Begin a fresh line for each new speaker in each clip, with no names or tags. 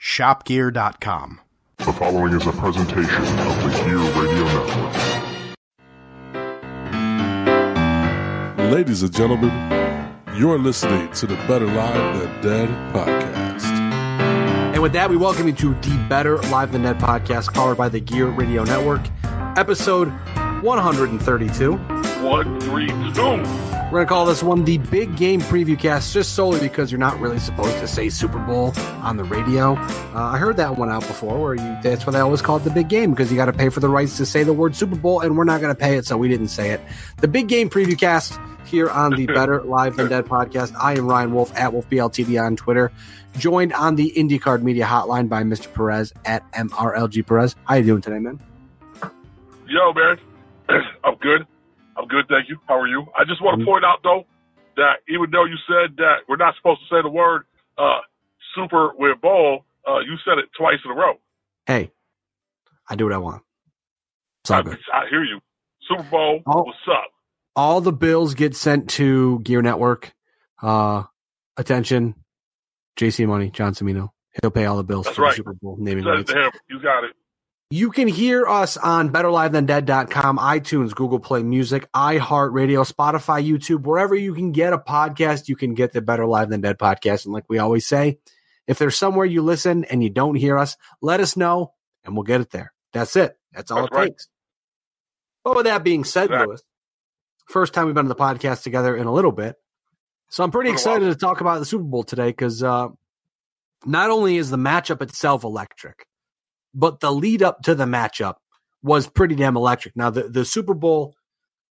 shopgear.com.
The following is a presentation of the Gear Radio Network.
Ladies and gentlemen, you're listening to the Better Live Than Dead podcast.
And with that, we welcome you to the Better Live Than Dead podcast, powered by the Gear Radio Network, episode 132.
132.
We're going to call this one the Big Game Previewcast, just solely because you're not really supposed to say Super Bowl on the radio. I heard that one out before, where that's why they always call it the Big Game, because you got to pay for the rights to say the word Super Bowl, and we're not going to pay it, so we didn't say it. The Big Game Previewcast here on the Better Live Than Dead podcast. I am Ryan Wolfe at Wolfe BLTD on Twitter, joined on the IndyCard Media Hotline by Mr. Perez at MRLG Perez. How you doing today, man?
Yo, man. I'm good. I'm good, thank you. How are you? I just want to point out, though, that even though you said that we're not supposed to say the word Super with Bowl, you said it twice in a row.
Hey, I do what I want. It's all good.
I hear you. Super Bowl, what's up?
All the bills get sent to Gear Network. Attention, JC Money, John Cimino. He'll pay all the bills for the Super Bowl naming rights.
You got it.
You can hear us on BetterLiveThanDead.com, iTunes, Google Play Music, iHeartRadio, Spotify, YouTube, wherever you can get a podcast, you can get the Better Live Than Dead podcast. And like we always say, if there's somewhere you listen and you don't hear us, let us know and we'll get it there. That's it. That's all it takes. But with that being said, Lewis, first time we've been on the podcast together in a little bit. So I'm pretty excited to talk about the Super Bowl today because not only is the matchup itself electric, but the lead up to the matchup was pretty damn electric. Now, the Super Bowl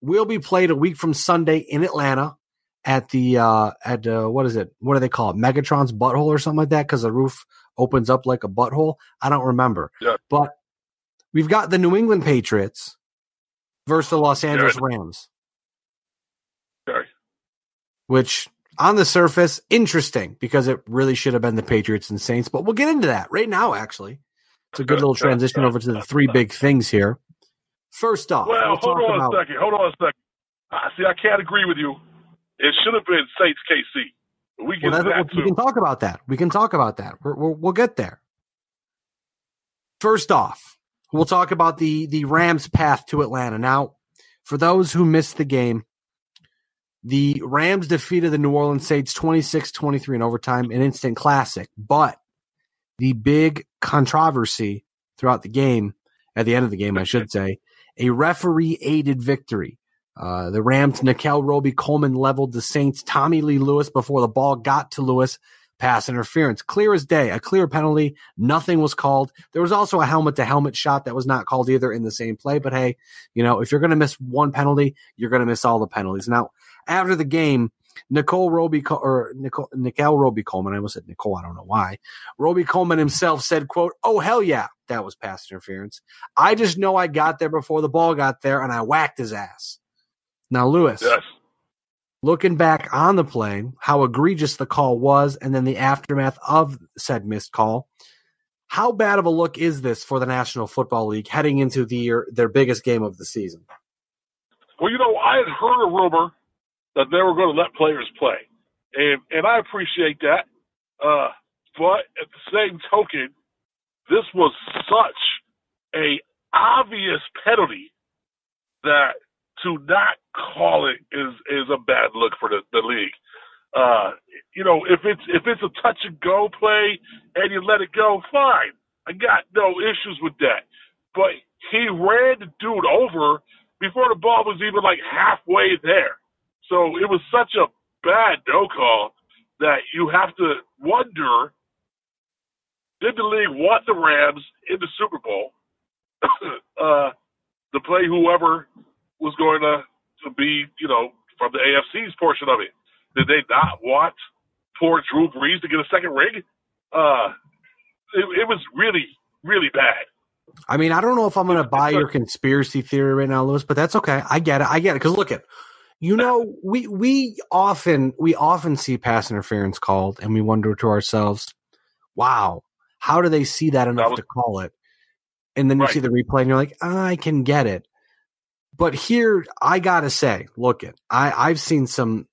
will be played a week from Sunday in Atlanta at the what is it? What do they call it? Megatron's butthole or something like that, because the roof opens up like a butthole. I don't remember. Yeah. But we've got the New England Patriots versus the Los Angeles Rams.
Okay.
Which, on the surface, interesting, because it really should have been the Patriots and Saints. But we'll get into that right now, actually. It's a good little transition over to the three big things here. First off,
hold on a second. See, I can't agree with you. It should have been Saints KC. We can
talk about that. We'll get there. First off, we'll talk about the Rams' path to Atlanta. Now, for those who missed the game, the Rams defeated the New Orleans Saints 26-23 in overtime, an instant classic. But the big controversy throughout the game, at the end of the game, I should say, a referee-aided victory. The Rams' Nickel Roby-Coleman leveled the Saints' Tommy Lee Lewis before the ball got to Lewis. Pass interference. Clear as day. A clear penalty. Nothing was called. There was also a helmet-to-helmet shot that was not called either in the same play. But, hey, if you're going to miss one penalty, you're going to miss all the penalties. Now, after the game, Nickel Roby-Coleman, I almost said Nicole, I don't know why. Roby-Coleman himself said, quote, "Oh, hell yeah, that was pass interference. I just know I got there before the ball got there, and I whacked his ass." Now, Lewis, looking back on the play, how egregious the call was, and then the aftermath of said missed call, how bad of a look is this for the National Football League heading into their biggest game of the season?
Well, I had heard a rumor that they were going to let players play. And I appreciate that. But at the same token, this was such a obvious penalty that to not call it is a bad look for the league. If it's a touch and go play and you let it go, fine. I got no issues with that. But he ran the dude over before the ball was even like halfway there. So it was such a bad no call that you have to wonder, did the league want the Rams in the Super Bowl to play whoever was going to be, from the AFC's portion of it? Did they not want poor Drew Brees to get a second ring? It was really, really bad.
I mean, I don't know if I'm going to buy your conspiracy theory right now, Lewis, but that's okay. I get it. Because look at, we often see pass interference called, and we wonder to ourselves, wow, how do they see that enough to call it? And then you see the replay, and you're like, I can get it. But here, I gotta say, I've seen some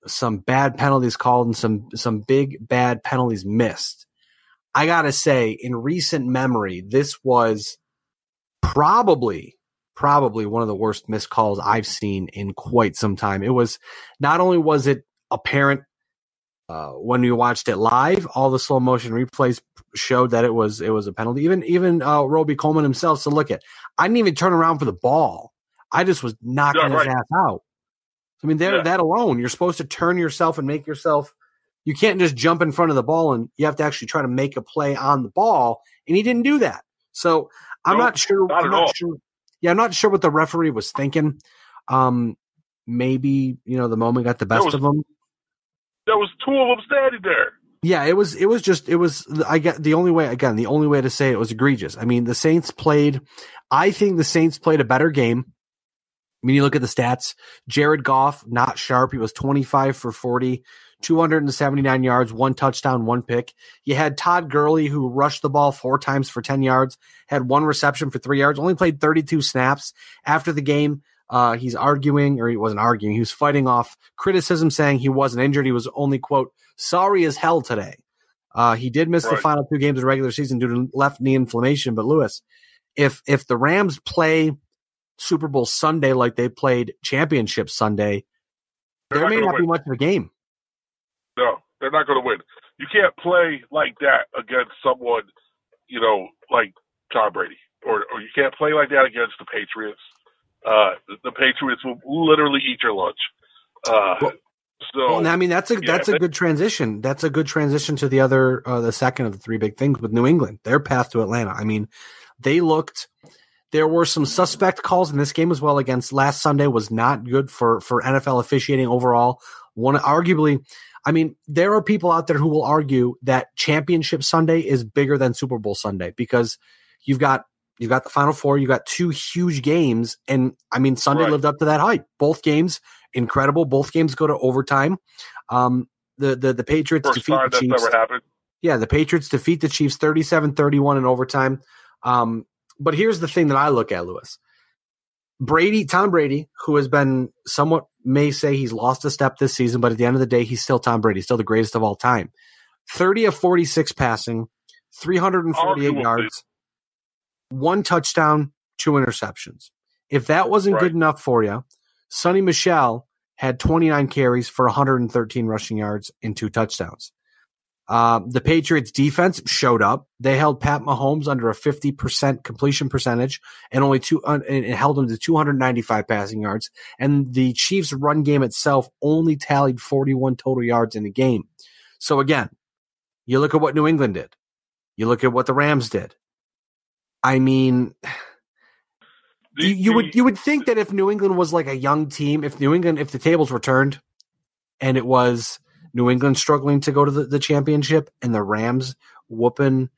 bad penalties called and some big bad penalties missed. I got to say, in recent memory, this was probably one of the worst missed calls I've seen in quite some time. It was, not only was it apparent when we watched it live, all the slow motion replays showed that it was a penalty. Even Roby Coleman himself said, look, I didn't even turn around for the ball. I just was knocking his ass out. I mean, that alone, you're supposed to turn yourself and make yourself. You can't just jump in front of the ball, and you have to actually try to make a play on the ball. And he didn't do that. So I'm not sure. Yeah, I'm not sure what the referee was thinking. Maybe the moment got the best of him.
There was two of them standing there.
Yeah, it was. I get the only way to say it was egregious. I mean, I think the Saints played a better game. I mean, you look at the stats. Jared Goff, not sharp. He was 25 for 40, 279 yards, 1 touchdown, 1 pick. You had Todd Gurley, who rushed the ball 4 times for 10 yards, had 1 reception for 3 yards, only played 32 snaps. After the game, he's arguing, or he wasn't arguing. He was fighting off criticism, saying he wasn't injured. He was only, quote, sorry as hell today. He did miss the final 2 games of the regular season due to left knee inflammation. But Lewis, if the Rams play Super Bowl Sunday like they played Championship Sunday, there may not be much of a game.
No, they're not going to win. You can't play like that against someone, like Tom Brady, or you can't play like that against the Patriots. The Patriots will literally eat your lunch.
I mean, that's a good transition. That's a good transition to the second of the 3 big things with New England, their path to Atlanta. I mean, there were some suspect calls in this game as well. Against last Sunday was not good for NFL officiating overall. Arguably, I mean, there are people out there who will argue that Championship Sunday is bigger than Super Bowl Sunday because you've got the Final Four, you got 2 huge games, and I mean, Sunday lived up to that hype. Both games incredible. Both games go to overtime. The Patriots
First
defeat the Chiefs.
That's never happened.
Yeah, the Patriots defeat the Chiefs 37-31 in overtime. But here's the thing that I look at, Lewis. Tom Brady, who has been somewhat, may say he's lost a step this season, but at the end of the day, he's still Tom Brady, still the greatest of all time. 30 of 46 passing, 348 yards, 1 touchdown, 2 interceptions. If that wasn't good enough for you, Sonny Michel had 29 carries for 113 rushing yards and 2 touchdowns. The Patriots defense showed up. They held Pat Mahomes under a 50% completion percentage and held him to 295 passing yards. And the Chiefs run game itself only tallied 41 total yards in the game. So again, you look at what New England did. You look at what the Rams did. I mean, you would think that if New England was like a young team, if the tables were turned and it was New England struggling to go to the championship and the Rams whooping,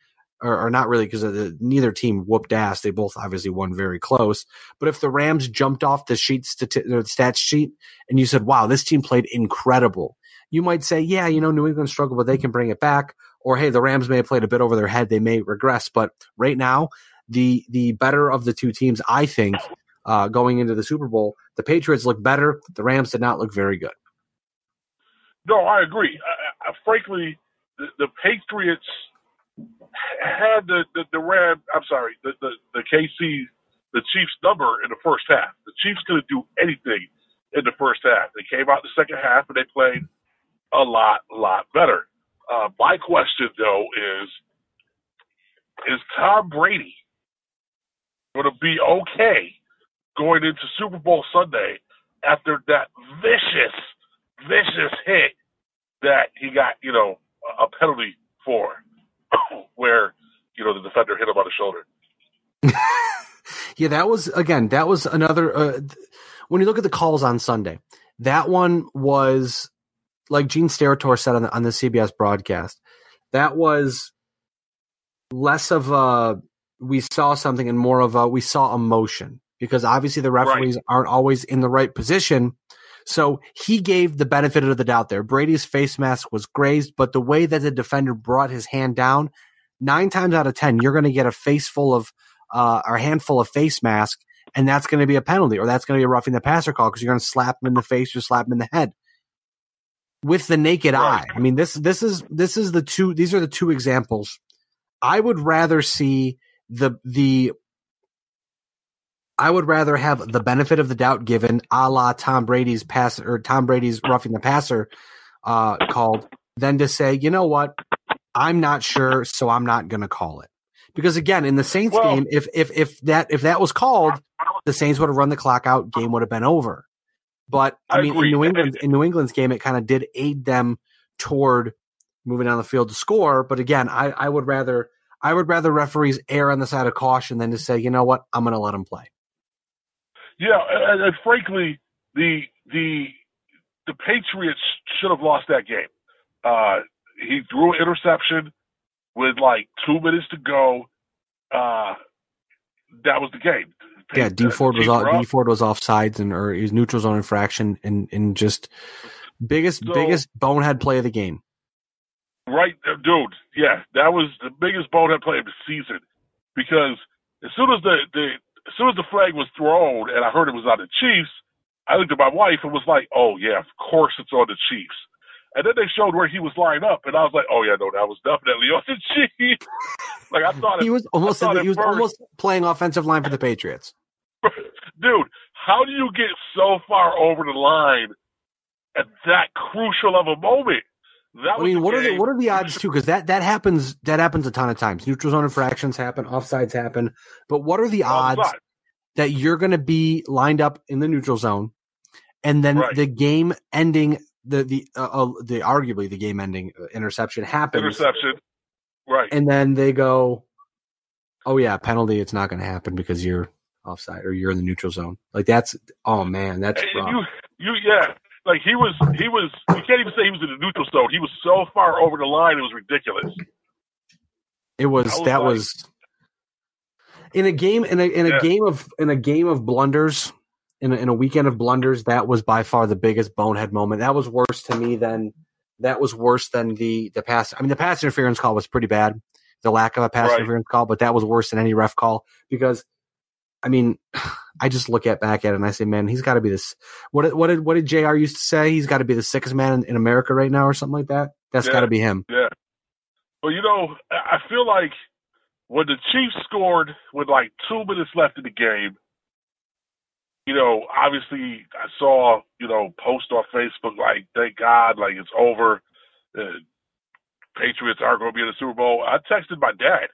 or not really, because neither team whooped ass. They both obviously won very close. But if the Rams jumped off the stats sheet and you said, wow, this team played incredible, you might say, yeah, New England struggled, but they can bring it back. Or, hey, the Rams may have played a bit over their head. They may regress. But right now, the better of the 2 teams, I think, going into the Super Bowl, the Patriots look better. The Rams did not look very good.
No, I agree. Frankly, the Patriots had the Chiefs number in the first half. The Chiefs couldn't do anything in the first half. They came out in the second half and they played a lot better. My question though is Tom Brady going to be okay going into Super Bowl Sunday after that vicious hit that he got, a penalty for, where, the defender hit him on the shoulder.
Yeah, that was another, when you look at the calls on Sunday, that one was, like Gene Steratore said on the CBS broadcast, that was less of a, we saw something and more of a, we saw emotion, because obviously the referees aren't always in the right position. So he gave the benefit of the doubt there. Brady's face mask was grazed, but the way that the defender brought his hand down, 9 times out of 10, you're going to get a handful of face mask, and that's going to be a penalty, or that's going to be a roughing the passer call, because you're going to slap him in the face or slap him in the head with the naked eye. I mean, these are the 2 examples I would rather see I would rather have the benefit of the doubt given, a la Tom Brady's pass or Tom Brady's roughing the passer called, than to say, you know what, I'm not sure, so I'm not going to call it. Because again, in the Saints game, if that was called, the Saints would have run the clock out, game would have been over. But I mean, in New England's game, it kind of did aid them toward moving down the field to score. But again, I would rather referees err on the side of caution than to say, you know what, I'm going to let them play.
Yeah, and frankly, the Patriots should have lost that game. He threw an interception with like 2 minutes to go. That was the game.
Yeah, D Ford was offsides or he was neutral zone infraction and just biggest bonehead play of the game.
Right, dude. Yeah, that was the biggest bonehead play of the season because as soon as the flag was thrown and I heard it was on the Chiefs, I looked at my wife and was like, "Oh yeah, of course it's on the Chiefs." And then they showed where he was lined up, and I was like, "Oh yeah, no, that was definitely on the Chiefs." Like I thought
he was almost playing offensive line for the Patriots.
Dude, how do you get so far over the line at that crucial of a moment?
I mean, what are the odds too? Because that happens a ton of times. Neutral zone infractions happen, offsides happen, but what are the odds that you're going to be lined up in the neutral zone, and then the game ending the arguably the game ending interception happens?
Interception, right?
And then they go, "Oh yeah, penalty. It's not going to happen because you're offside or you're in the neutral zone." Like that's rough.
Yeah. Like he was. You can't even say he was in the neutral zone. He was so far over the line, it was ridiculous.
That was in a game of blunders, in a weekend of blunders. That was by far the biggest bonehead moment. That was worse to me than the pass. I mean, the pass interference call was pretty bad. The lack of a pass interference call, but that was worse than any ref call because, I mean, I just look back at it and I say, man, he's got to be this. What did JR used to say? He's got to be the sickest man in America right now, or something like that. That's got to be him.
Yeah. Well, I feel like when the Chiefs scored with like 2 minutes left in the game, obviously I saw post on Facebook like, thank God, like it's over. Patriots aren't going to be in the Super Bowl. I texted my dad.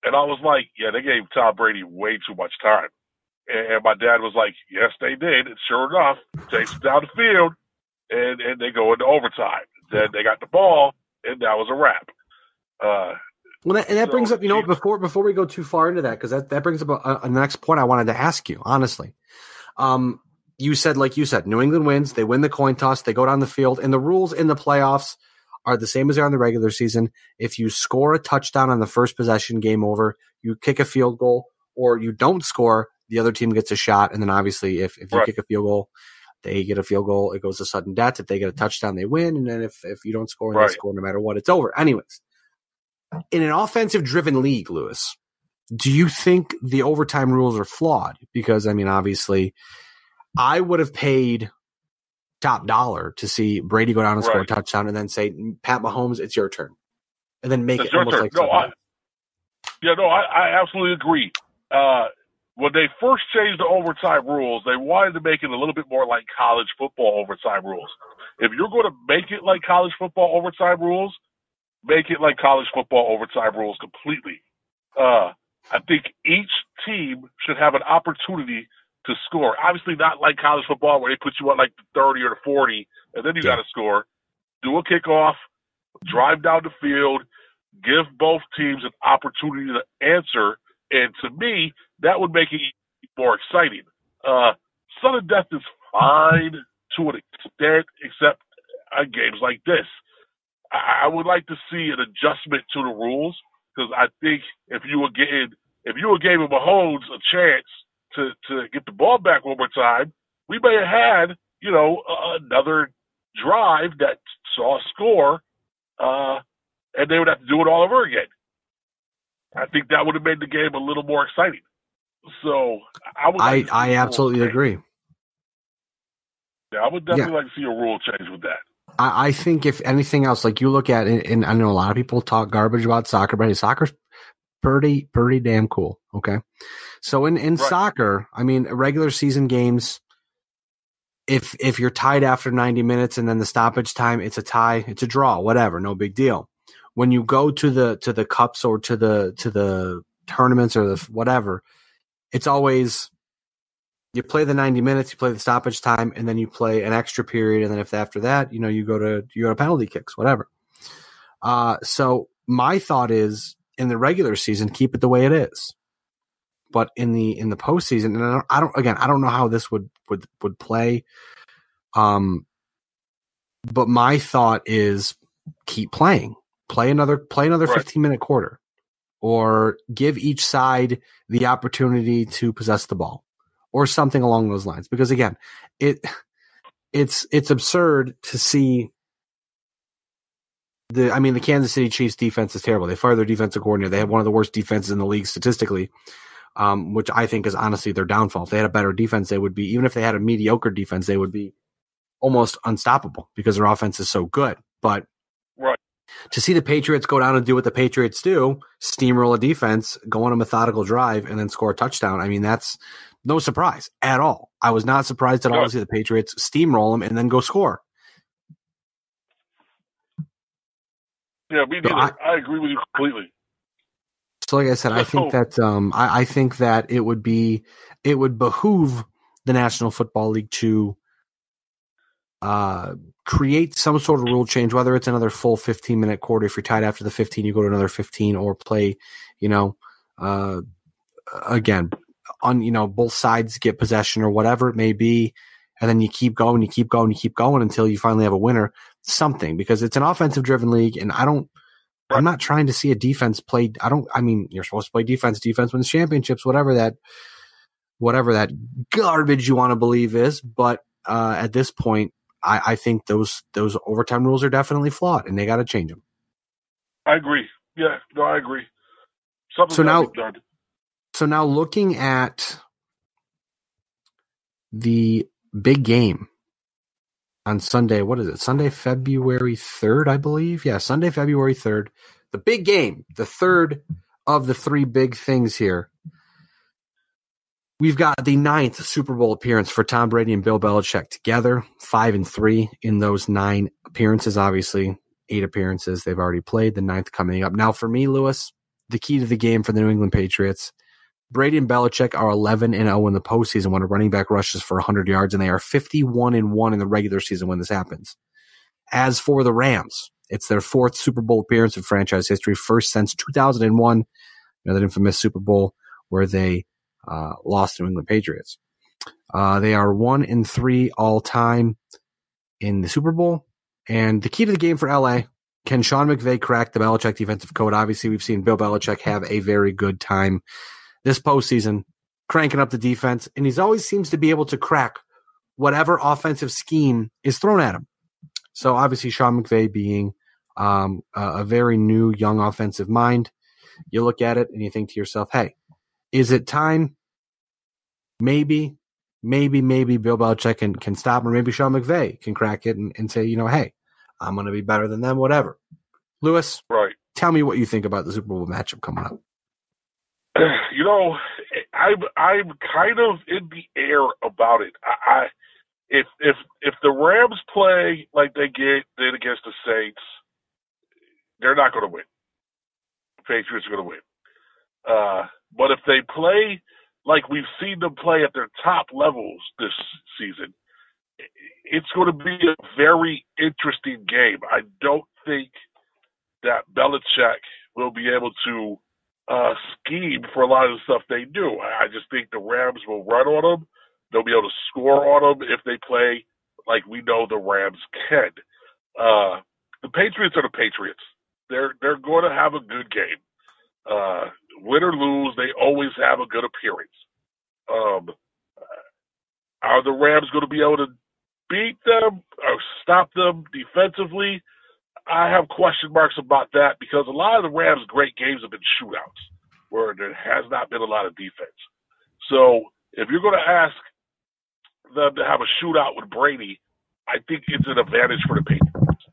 And I was like, yeah, they gave Tom Brady way too much time. And my dad was like, yes, they did. And sure enough, takes him down the field, and they go into overtime. Then they got the ball, and that was a wrap.
That brings up, before we go too far into that, because that brings up a next point I wanted to ask you, honestly. You said, New England wins. They win the coin toss. They go down the field. And the rules in the playoffs are the same as they are in the regular season. If you score a touchdown on the first possession, game over. You kick a field goal, or you don't score, the other team gets a shot. And then obviously if you kick a field goal, they get a field goal. It goes to sudden death. If they get a touchdown, they win. And then if you don't score and they score, no matter what, it's over. Anyways, in an offensive-driven league, Lewis, do you think the overtime rules are flawed? Because, I mean, obviously, I would have paid top dollar to see Brady go down and score a touchdown and then say, Pat Mahomes, it's your turn. And then make it almost like
I absolutely agree. When they first changed the overtime rules, they wanted to make it a little bit more like college football overtime rules. If you're going to make it like college football overtime rules, make it like college football overtime rules completely. I think each team should have an opportunity to score. Obviously not like college football where they put you on like the 30 or the 40, and then you got to score. Do a kickoff, drive down the field, give both teams an opportunity to answer, and to me, that would make it more exciting. Sudden death is fine to an extent, except on games like this. I would like to see an adjustment to the rules, because I think if you were giving Mahomes a chance to get the ball back one more time, we may have had, another drive that saw a score, and they would have to do it all over again. I think that would have made the game a little more exciting. So
I absolutely agree.
Yeah, I would definitely like to see a rule change with that.
I think if anything else, like you look at it, and I know a lot of people talk garbage about soccer, but soccer's pretty damn cool. Okay. So in soccer, I mean, regular season games, if you're tied after 90 minutes and then the stoppage time, it's a tie, it's a draw, whatever, no big deal. When you go to the cups or to the tournaments or the whatever, it's always you play the 90 minutes, you play the stoppage time, and then you play an extra period, and then if after that, you go to penalty kicks, whatever. So my thought is in the regular season, keep it the way it is. But in the postseason, and I don't know how this would play. But my thought is keep playing. Play another 15-minute quarter, or give each side the opportunity to possess the ball, or something along those lines. Because again, it's absurd to see the Kansas City Chiefs defense is terrible. They fired their defensive coordinator. They have one of the worst defenses in the league statistically, which I think is honestly their downfall. If they had a better defense, they would be, even if they had a mediocre defense, they would be almost unstoppable because their offense is so good. But to see the Patriots go down and do what the Patriots do, steamroll a defense, go on a methodical drive, and then score a touchdown, I mean, that's no surprise at all. I was not surprised at all to see the Patriots steamroll them and then go score.
Yeah, me neither. I agree with you completely.
So, like I said, I think that it would behoove the National Football League to create some sort of rule change, whether it's another full 15-minute quarter. If you're tied after the 15, you go to another 15, or play, again, on, both sides get possession or whatever it may be. And then you keep going until you finally have a winner, something, because it's an offensive driven league. And I'm not trying to see a defense play. You're supposed to play defense wins championships, whatever that garbage you want to believe is. But, at this point, I think those overtime rules are definitely flawed, and they got to change them. I
agree. Yeah, no, I agree.
So now looking at the big game on Sunday, what is it? Sunday, February 3rd, I believe. Yeah, Sunday, February 3rd. The big game, the third of the three big things here. We've got the 9th Super Bowl appearance for Tom Brady and Bill Belichick together, 5-3 in those 9 appearances. Obviously, 8 appearances they've already played, the 9th coming up. Now, for me, Lewis, the key to the game for the New England Patriots, Brady and Belichick are 11-0 in the postseason when a running back rushes for 100 yards, and they are 51-1 in the regular season when this happens. As for the Rams, it's their 4th Super Bowl appearance in franchise history, first since 2001, that infamous Super Bowl where they lost to New England Patriots. They are 1-3 all time in the Super Bowl. And the key to the game for LA, can Sean McVay crack the Belichick defensive code? Obviously, we've seen Bill Belichick have a very good time this postseason cranking up the defense, and he's always seems to be able to crack whatever offensive scheme is thrown at him. So obviously, Sean McVay being a very new, young offensive mind, you look at it and you think to yourself, hey, is it time? Maybe Bill Belichick can stop him, or maybe Sean McVay can crack it and say, hey, I'm going to be better than them, whatever. Lewis, tell me what you think about the Super Bowl matchup coming up.
I'm kind of in the air about it. If the Rams play like they did against the Saints, they're not going to win. The Patriots are going to win. But if they play like we've seen them play at their top levels this season, it's going to be a very interesting game. I don't think that Belichick will be able to scheme for a lot of the stuff they do. I just think the Rams will run on them. They'll be able to score on them if they play like we know the Rams can. The Patriots are the Patriots. They're going to have a good game. Win or lose, they always have a good appearance. Are the Rams going to be able to beat them or stop them defensively? I have question marks about that because a lot of the Rams' great games have been shootouts where there has not been a lot of defense. So if you're going to ask them to have a shootout with Brady, I think it's an advantage for the Patriots.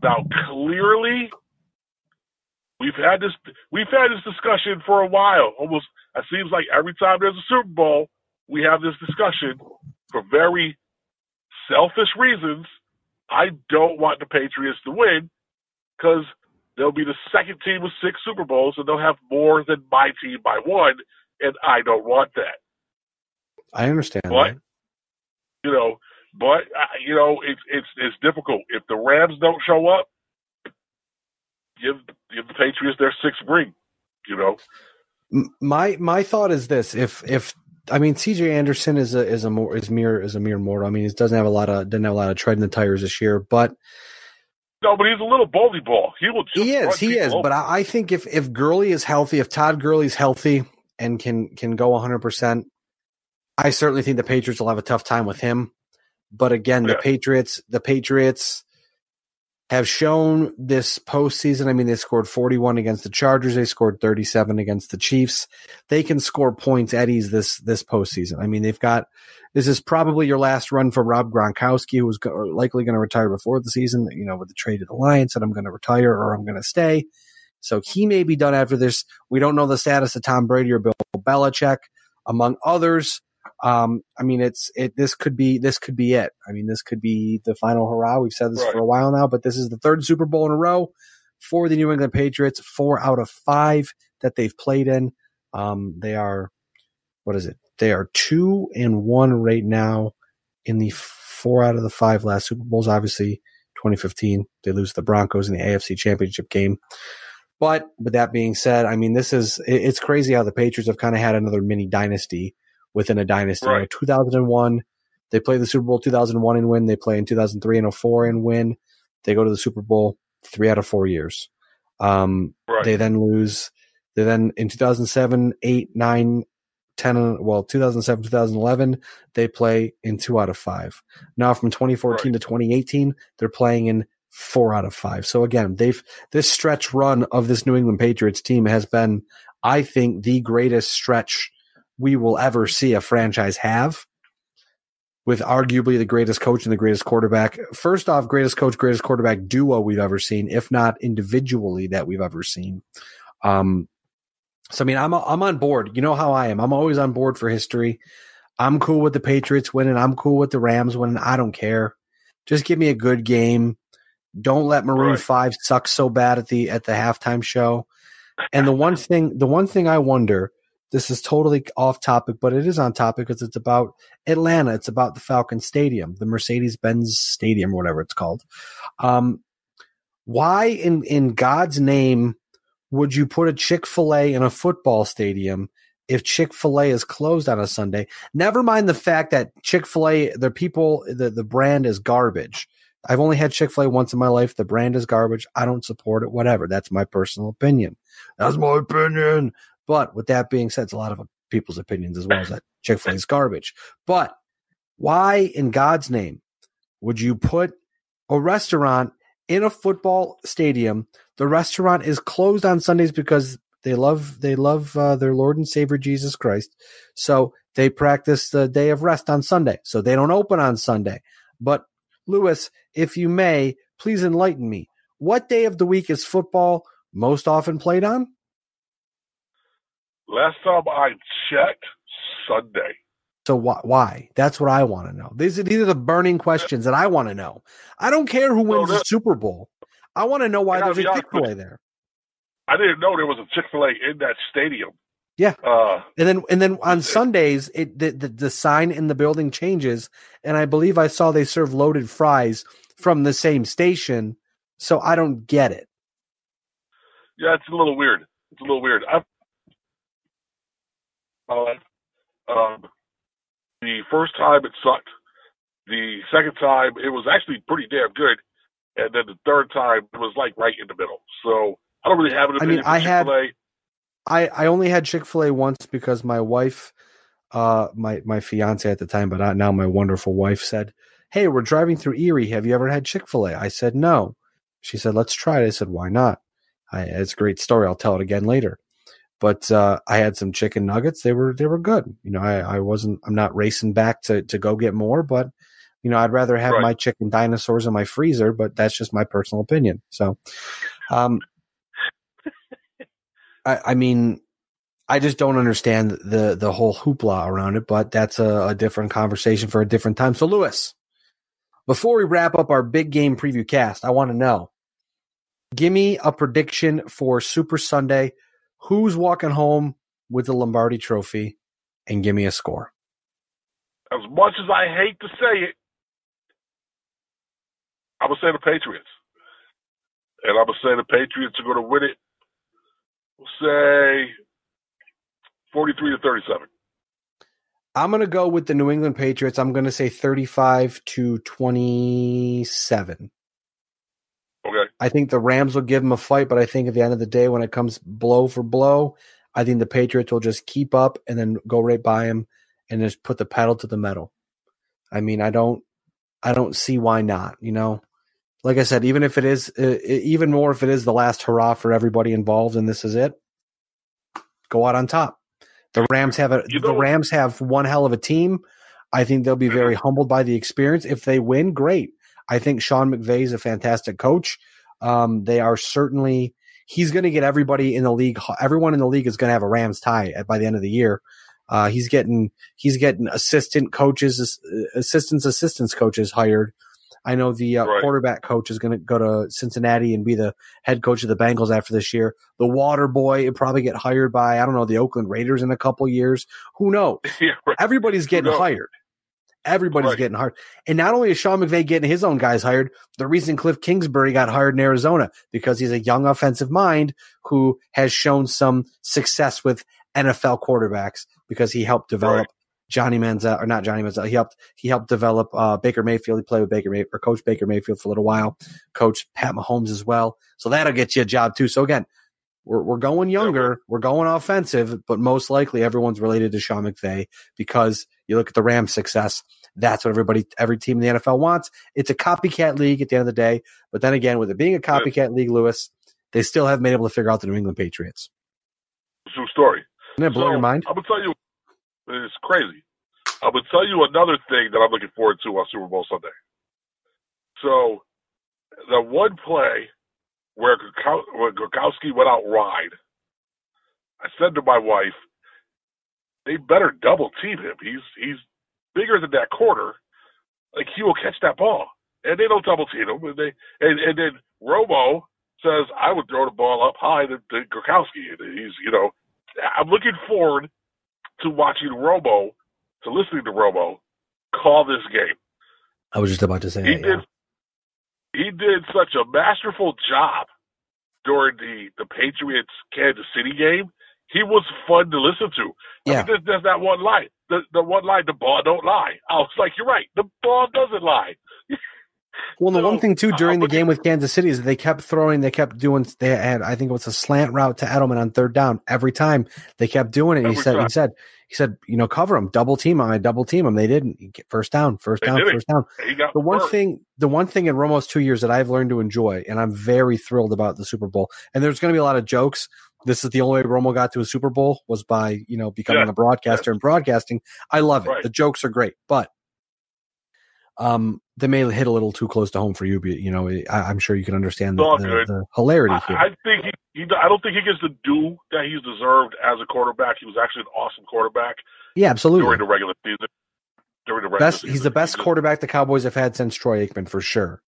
Now, clearly, we've had this discussion for a while. Almost, it seems like every time there's a Super Bowl, we have this discussion for very selfish reasons. I don't want the Patriots to win because they'll be the second team with 6 Super Bowls, and they'll have more than my team by 1, and I don't want that.
I understand
but,
that.
It's difficult. If the Rams don't show up, give the Patriots their 6th ring.
My thought is this: if CJ Anderson is a mere mortal. I mean, he doesn't have a lot of tread in the tires this year, but
no, but he's a little bully ball. He is.
But I think if Gurley is healthy, if Todd Gurley's healthy and can go 100%, I certainly think the Patriots will have a tough time with him. But again, the Patriots have shown this postseason. I mean, they scored 41 against the Chargers. They scored 37 against the Chiefs. They can score points at ease this postseason. I mean, this is probably your last run for Rob Gronkowski, who was likely going to retire before the season, with the trade to the Lions, and I'm going to retire or I'm going to stay. So he may be done after this. We don't know the status of Tom Brady or Bill Belichick, among others. This could be it. I mean, this could be the final hurrah. We've said this for a while now, but this is the 3rd Super Bowl in a row for the New England Patriots. 4 out of 5 that they've played in. They are 2-1 right now in the 4 out of the 5 last Super Bowls. Obviously, 2015 they lose to the Broncos in the AFC Championship game. But with that being said, I mean, it's crazy how the Patriots have kind of had another mini dynasty within a dynasty.
Right.
2001, they play the Super Bowl 2001 and win. They play in 2003 and 2004 and win. They go to the Super Bowl 3 out of 4 years. They then lose. They then in 2007, 8, 9, 10, 2007, 2011, they play in 2 out of 5. Now from 2014 to 2018, they're playing in 4 out of 5. So again, this stretch run of this New England Patriots team has been, I think, the greatest stretch we will ever see a franchise have, with arguably the greatest coach and the greatest quarterback. First off, greatest coach, greatest quarterback duo we've ever seen, if not individually that we've ever seen. So I mean, I'm on board. You know how I am. I'm always on board for history. I'm cool with the Patriots winning. I'm cool with the Rams winning. I don't care. Just give me a good game. Don't let Maroon 5 suck so bad at the halftime show. And the one thing I wonder, this is totally off topic, but it is on topic because it's about Atlanta. It's about the Falcon Stadium, the Mercedes-Benz Stadium, or whatever it's called. Why in God's name would you put a Chick-fil-A in a football stadium if Chick-fil-A is closed on a Sunday? Never mind the fact that Chick-fil-A, the brand is garbage. I've only had Chick-fil-A once in my life. The brand is garbage. I don't support it, whatever. That's my personal opinion. That's my opinion. But with that being said, it's a lot of people's opinions as well, as that Chick-fil-A is garbage. But why in God's name would you put a restaurant in a football stadium? The restaurant is closed on Sundays because they love their Lord and Savior Jesus Christ. So they practice the day of rest on Sunday. So they don't open on Sunday. But Lewis, if you may, please enlighten me. What day of the week is football most often played on?
Last time I checked, Sunday.
So why? That's what I want to know. These are the burning questions that I want to know. I don't care who wins the Super Bowl. I want to know why there's a Chick-fil-A there.
I didn't know there was a Chick-fil-A in that stadium.
Yeah. And then on Sundays, the sign in the building changes, and I believe I saw they serve loaded fries from the same station, so I don't get it.
Yeah, it's a little weird. The first time it sucked. The second time it was actually pretty damn good, and then the third time it was like right in the middle. So I don't really have an opinion for Chick-fil-A.
I only had Chick-fil-A once because my wife, my fiance at the time, but not now, my wonderful wife said, "Hey, we're driving through Erie. Have you ever had Chick-fil-A?" I said, "No." She said, "Let's try it." I said, "Why not?" It's a great story. I'll tell it again later. But I had some chicken nuggets. They were good. You know, I'm not racing back to go get more, but you know, I'd rather have my chicken dinosaurs in my freezer, but that's just my personal opinion. So, I mean, I just don't understand the whole hoopla around it, but that's a different conversation for a different time. So, Lewis, before we wrap up our big game preview cast, I want to know, give me a prediction for Super Sunday. Who's walking home with the Lombardi Trophy? And give me a score.
As much as I hate to say it, I'm going to say the Patriots. And I'm going to say the Patriots are going to win it. We'll say 43-37.
I'm going to go with the New England Patriots. I'm going to say 35-27.
Okay.
I think the Rams will give them a fight, but I think at the end of the day, when it comes blow for blow, I think the Patriots will just keep up and then go right by them and just put the pedal to the metal. I mean, I don't see why not, you know? Like I said, even if it is, even more if it is the last hurrah for everybody involved and this is it, go out on top. The Rams have the Rams have one hell of a team. I think they'll be very humbled by the experience. If they win, great. I think Sean McVay is a fantastic coach. They are certainly. He's going to get everybody in the league. Everyone in the league is going to have a Rams tie by the end of the year. He's getting assistant coaches, assistants coaches hired. I know the quarterback coach is going to go to Cincinnati and be the head coach of the Bengals after this year. The water boy will probably get hired by, I don't know, the Oakland Raiders in a couple years. Who knows? Yeah, right. Everybody's getting hired. Everybody's getting hired. And not only is Sean McVay getting his own guys hired, the reason Cliff Kingsbury got hired in Arizona, because he's a young offensive mind who has shown some success with NFL quarterbacks because he helped develop Johnny Manziel, or not Johnny Manziel. He helped develop Baker Mayfield. He played with Baker Mayfield, or Coach Baker Mayfield for a little while. Coach Pat Mahomes as well. So that'll get you a job too. So again, we're going younger, we're going offensive, but most likely everyone's related to Sean McVay because you look at the Rams' success. That's what every team in the NFL wants. It's a copycat league at the end of the day. But then again, with it being a copycat league, Lewis, they still haven't been able to figure out the New England Patriots.
True story.
Didn't it blow your mind?
I'm going to tell you, it's crazy. I'm going to tell you another thing that I'm looking forward to on Super Bowl Sunday. So, the one play where Gronkowski went out wide, I said to my wife, they better double team him. He's bigger than that corner. Like, he will catch that ball. And they don't double team him. And then Romo says, I would throw the ball up high to Gronkowski. And he's, I'm looking forward to watching Romo, to listening to Romo call this game.
I was just about to say
He did such a masterful job during the Patriots Kansas City game. He was fun to listen to.
Yeah.
I mean, there's that one line. The one line, the ball don't lie. I was like, you're right. The ball doesn't lie.
Well, the one thing too during the game with Kansas City is they kept doing. They had, I think it was a slant route to Edelman on third down every time. They kept doing it. He said, cover him, double team him. They didn't. First down. The one thing in Romo's 2 years that I've learned to enjoy, and I'm very thrilled about the Super Bowl. And there's going to be a lot of jokes. This is the only way Romo got to a Super Bowl was by becoming a broadcaster and broadcasting. I love it. Right. The jokes are great, but they may hit a little too close to home for you. But I'm sure you can understand the hilarity here.
I think I don't think he gets the due that he's deserved as a quarterback. He was actually an awesome quarterback.
Yeah, absolutely.
During the regular season.
He's the best quarterback the Cowboys have had since Troy Aikman for sure.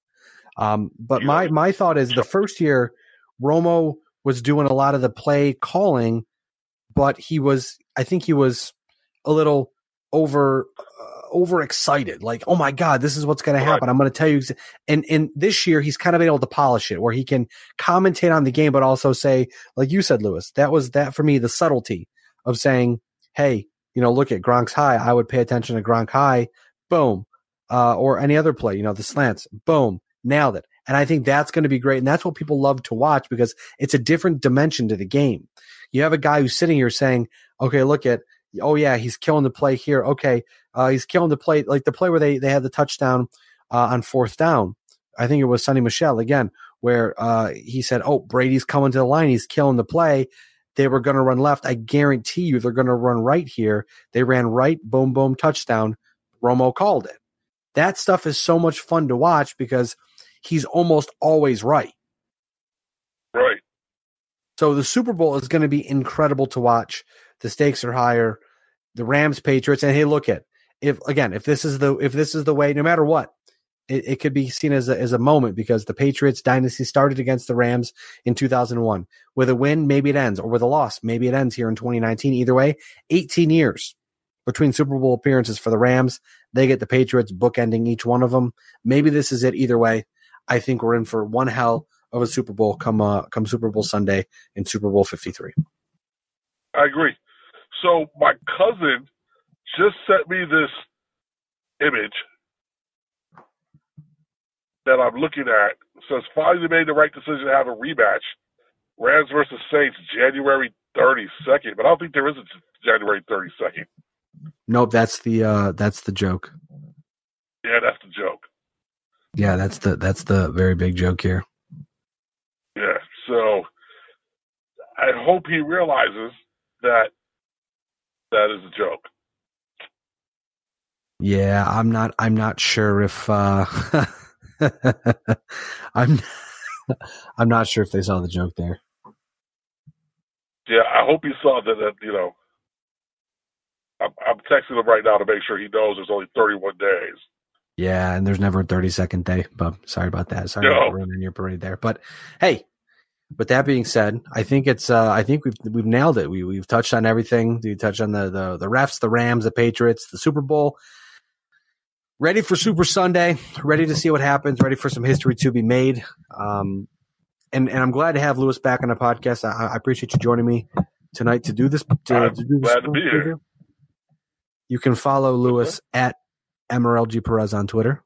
But my thought is the first year Romo was doing a lot of the play calling, but I think he was a little overexcited. Like, oh my God, this is what's going to happen. I'm going to tell you. And this year he's kind of been able to polish it where he can commentate on the game, but also say, like you said, Lewis, that for me, the subtlety of saying, hey, look at Gronk's high. I would pay attention to Gronk high. Boom. Or any other play, the slants, boom, nailed it. And I think that's going to be great. And that's what people love to watch because it's a different dimension to the game. You have a guy who's sitting here saying, okay, look at, oh yeah, he's killing the play here. Okay. He's killing the play, like the play where they had the touchdown on fourth down. I think it was Sonny Michel again, where he said, oh, Brady's coming to the line. He's killing the play. They were going to run left. I guarantee you they're going to run right here. They ran right, boom, boom, touchdown. Romo called it. That stuff is so much fun to watch because he's almost always right.
Right.
So the Super Bowl is going to be incredible to watch. The stakes are higher. The Rams, Patriots, and hey, look at if this is the way, no matter what, it could be seen as a moment because the Patriots dynasty started against the Rams in 2001. With a win, maybe it ends, or with a loss, maybe it ends here in 2019. Either way, 18 years between Super Bowl appearances for the Rams. They get the Patriots bookending each one of them. Maybe this is it. Either way, I think we're in for one hell of a Super Bowl come Super Bowl Sunday in Super Bowl 53.
I agree. So my cousin just sent me this image that I'm looking at. It says, finally made the right decision to have a rematch. Rams versus Saints, January 32nd. But I don't think there is a January 32nd.
Nope, that's the joke.
Yeah, that's the joke.
Yeah, that's the very big joke here.
Yeah, so I hope he realizes that is a joke.
Yeah, I'm not sure if I'm not sure if they saw the joke there.
Yeah, I hope he saw that you know. I'm texting him right now to make sure he knows there's only 31 days.
Yeah, and there's never a 32nd day, Bub. Sorry about that. Sorry about ruining your parade there. But hey, with that being said, I think we've nailed it. We've touched on everything. We touched on the refs, the Rams, the Patriots, the Super Bowl. Ready for Super Sunday. Ready to see what happens. Ready for some history to be made. And I'm glad to have Lewis back on the podcast. I appreciate you joining me tonight to do this.
Glad to be here.
You can follow Lewis at MRLG Perez on Twitter.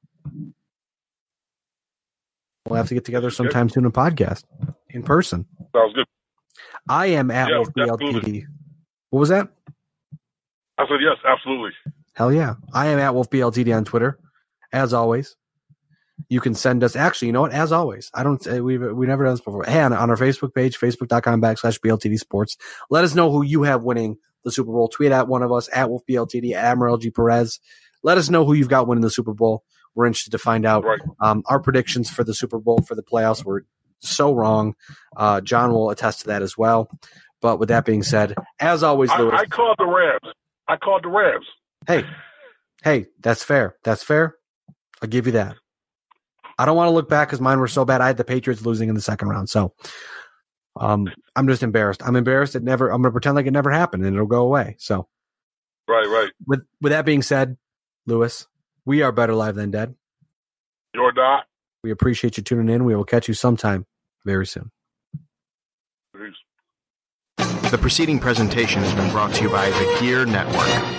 We'll have to get together sometime soon, a podcast in person.
Sounds good.
I am at Wolfe BLTD. What was that?
I said yes, absolutely.
Hell yeah. I am at Wolfe BLTD on Twitter. As always, you can send us. Actually, you know what? As always, we've never done this before. Hey, on our Facebook page, facebook.com/BLTD Sports. Let us know who you have winning the Super Bowl. Tweet at one of us at Wolfe BLTD at MRLG Perez. Let us know who you've got winning the Super Bowl. We're interested to find out.
Right.
Our predictions for the Super Bowl for the playoffs were so wrong. John will attest to that as well. But with that being said, as always, Lewis,
I called the Rams.
Hey, that's fair. I'll give you that. I don't want to look back because mine were so bad. I had the Patriots losing in the second round. So I'm just embarrassed. I'm embarrassed. I'm going to pretend like it never happened and it'll go away. So
Right.
With that being said, Lewis, we are better live than dead.
You're not.
We appreciate you tuning in. We will catch you sometime very soon.
Peace.
The preceding presentation has been brought to you by the Gear Network.